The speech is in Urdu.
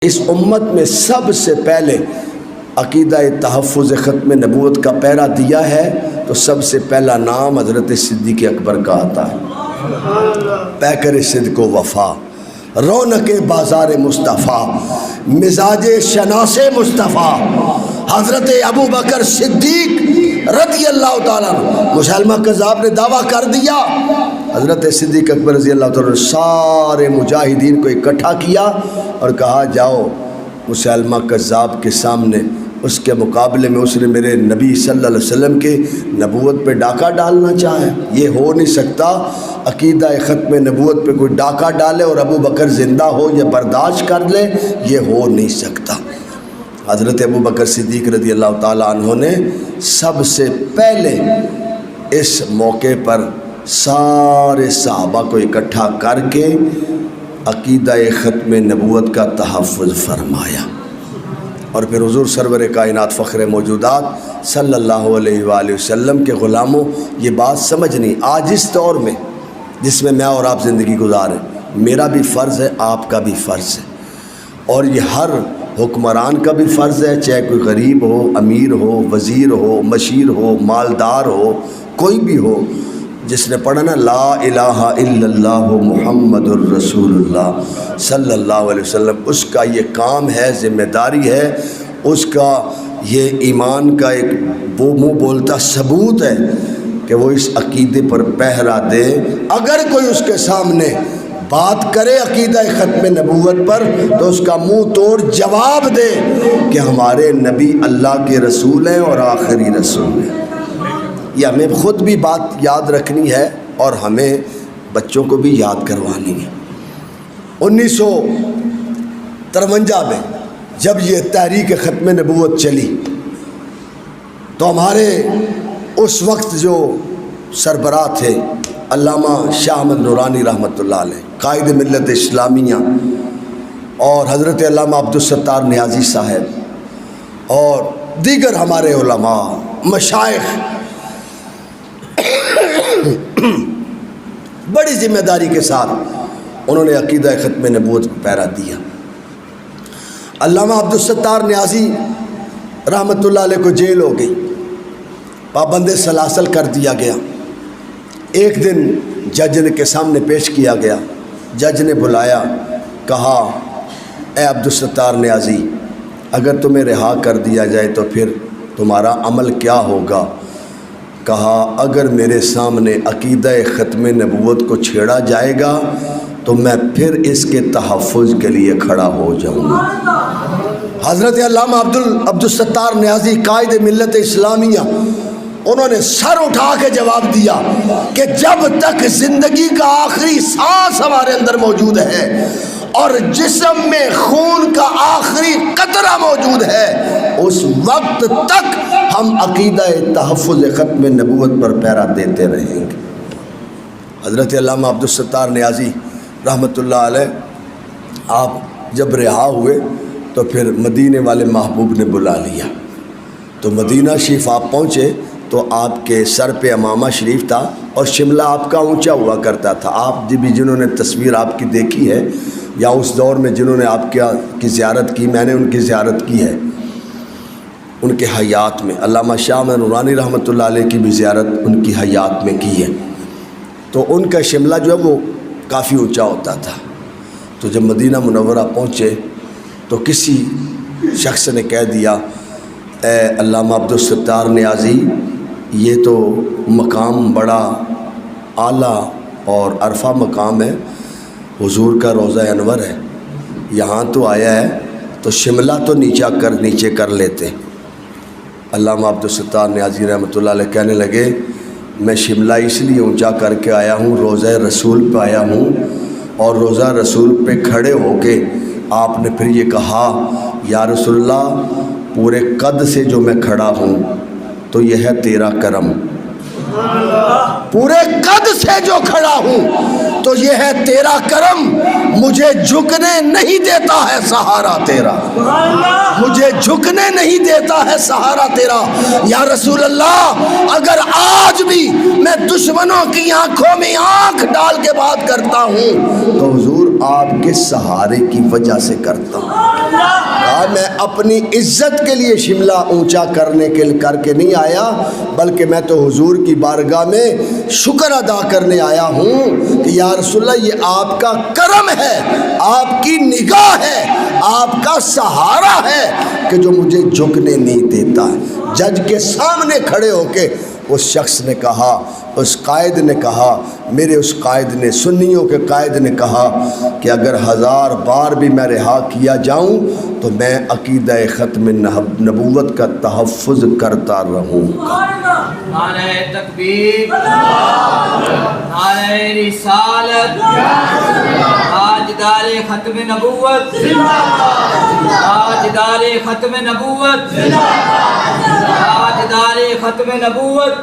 اس امت میں سب سے پہلے عقیدہ تحفظ ختم نبوت کا پیرا دیا ہے تو سب سے پہلا نام حضرت صدیق اکبر کا آتا ہے۔ پیکر صدق و وفا، رونق بازار مصطفیٰ، مزاج شناس مصطفیٰ، حضرت ابو بکر صدیق رضی اللہ تعالیٰ عنہ۔ مسلمہ کذاب نے دعویٰ کر دیا، حضرت صدیق اکبر رضی اللہ تعالیٰ نے سارے مجاہدین کو اکٹھا کیا اور کہا جاؤ مسلمہ کذاب کے سامنے، اس کے مقابلے میں اس نے میرے نبی صلی اللہ علیہ وسلم کے نبوت پہ ڈاکہ ڈالنا چاہے، یہ ہو نہیں سکتا۔ عقیدہ ختم نبوت پہ کوئی ڈاکہ ڈالے اور ابو بکر زندہ ہو یا برداشت کر لے، یہ ہو نہیں سکتا۔ حضرت ابو بکر صدیق رضی اللہ تعالیٰ عنہ نے سب سے پہلے اس موقع پر سارے صحابہ کو اکٹھا کر کے عقیدہ ختم نبوت کا تحفظ فرمایا، اور پھر حضور سرور کائنات فخر موجودات صلی اللہ علیہ وآلہ وسلم کے غلاموں یہ بات سمجھنی، آج اس دور میں جس میں اور آپ زندگی گزاریں، میرا بھی فرض ہے، آپ کا بھی فرض ہے، اور یہ ہر حکمران کا بھی فرض ہے، چاہے کوئی غریب ہو، امیر ہو، وزیر ہو، مشیر ہو، مالدار ہو، کوئی بھی ہو، جس نے پڑھا نا لا الہ الا اللہ محمد الرسول اللہ صلی اللہ علیہ وسلم، اس کا یہ کام ہے، ذمہ داری ہے، اس کا یہ ایمان کا ایک وہ منہ بولتا ثبوت ہے کہ وہ اس عقیدے پر پہرا دے۔ اگر کوئی اس کے سامنے بات کرے عقیدہ ختم نبوت پر تو اس کا منہ توڑ جواب دے کہ ہمارے نبی اللہ کے رسول ہیں اور آخری رسول ہیں۔ یہ ہمیں خود بھی بات یاد رکھنی ہے اور ہمیں بچوں کو بھی یاد کروانی ہے۔ 1953 میں جب یہ تحریک ختم نبوت چلی تو ہمارے اس وقت جو سربراہ تھے علامہ شاہ احمد نورانی رحمۃ اللہ علیہ، قائد ملت اسلامیہ، اور حضرت علامہ عبدالستار نیازی صاحب اور دیگر ہمارے علماء مشائخ بڑی ذمہ داری کے ساتھ انہوں نے عقیدہ ختم نبوت کو پیرا دیا۔ علامہ عبدالستار نیازی رحمۃ اللہ علیہ کو جیل ہو گئی، پابند سلاسل کر دیا گیا۔ ایک دن جج نے کے سامنے پیش کیا گیا، جج نے بلایا، کہا اے عبدالستار نیازی اگر تمہیں رہا کر دیا جائے تو پھر تمہارا عمل کیا ہوگا؟ کہا اگر میرے سامنے عقیدہ ختم نبوت کو چھیڑا جائے گا تو میں پھر اس کے تحفظ کے لیے کھڑا ہو جاؤں گا۔ حضرت علامہ عبدالستار نیازی قائد ملت اسلامیہ، انہوں نے سر اٹھا کے جواب دیا کہ جب تک زندگی کا آخری سانس ہمارے اندر موجود ہے اور جسم میں خون کا آخری قطرہ موجود ہے، اس وقت تک ہم عقیدہ تحفظ ختم نبوت پر پہرا دیتے رہیں گے۔ حضرت علامہ عبدالستار نیازی رحمۃ اللہ علیہ آپ جب رہا ہوئے تو پھر مدینے والے محبوب نے بلا لیا، تو مدینہ شریف آپ پہنچے تو آپ کے سر پہ امامہ شریف تھا اور شملہ آپ کا اونچا ہوا کرتا تھا۔ آپ بھی جنہوں نے تصویر آپ کی دیکھی ہے یا اس دور میں جنہوں نے آپ کی زیارت کی، میں نے ان کی زیارت کی ہے، ان کے حیات میں علامہ شاہ احمد نورانی رحمۃ اللہ علیہ کی بھی زیارت ان کی حیات میں کی ہے، تو ان کا شملہ جو ہے وہ کافی اونچا ہوتا تھا۔ تو جب مدینہ منورہ پہنچے تو کسی شخص نے کہہ دیا اے علامہ عبدالستار نیازی یہ تو مقام بڑا اعلیٰ اور عرفہ مقام ہے، حضور کا روضہ انور ہے، یہاں تو آیا ہے تو شملہ تو نیچے کر لیتے۔ علامہ عبدالستار نیازی رحمۃ اللہ علیہ کہنے لگے میں شملہ اس لیے اونچا کر کے آیا ہوں، روضہ رسول پہ آیا ہوں، اور روضہ رسول پہ کھڑے ہو کے آپ نے پھر یہ کہا یا رسول اللہ پورے قد سے جو میں کھڑا ہوں تو یہ ہے تیرا کرم، پورے قد سے جو کھڑا ہوں تو یہ ہے تیرا کرم، مجھے جھکنے نہیں دیتا ہے سہارا تیرا، مجھے جھکنے نہیں دیتا ہے سہارا تیرا۔ یا رسول اللہ اگر آج بھی میں دشمنوں کی آنکھوں میں آنکھ ڈال کے بات کرتا ہوں تو حضور آپ کے سہارے کی وجہ سے کرتا ہوں۔ کہا میں اپنی عزت کے لیے شملہ اونچا کر کے نہیں آیا، بلکہ میں تو حضور کی بارگاہ میں شکر ادا کرنے آیا ہوں کہ یا رسول اللہ یہ آپ کا کرم ہے، آپ کی نگاہ ہے، آپ کا سہارا ہے کہ جو مجھے جھکنے نہیں دیتا۔ جج کے سامنے کھڑے ہو کے اس شخص نے کہا، اس قائد نے کہا، میرے اس قائد نے، سنیوں کے قائد نے کہا کہ اگر 1000 بار بھی میں رہا کیا جاؤں تو میں عقیدہ ختم نبوت کا تحفظ کرتا رہوں گا۔ نعرہ تکبیر، نعرہ رسالت، تاجدار ختم نبوت، تاجدار ختم نبوت، تاجدار ختم نبوت۔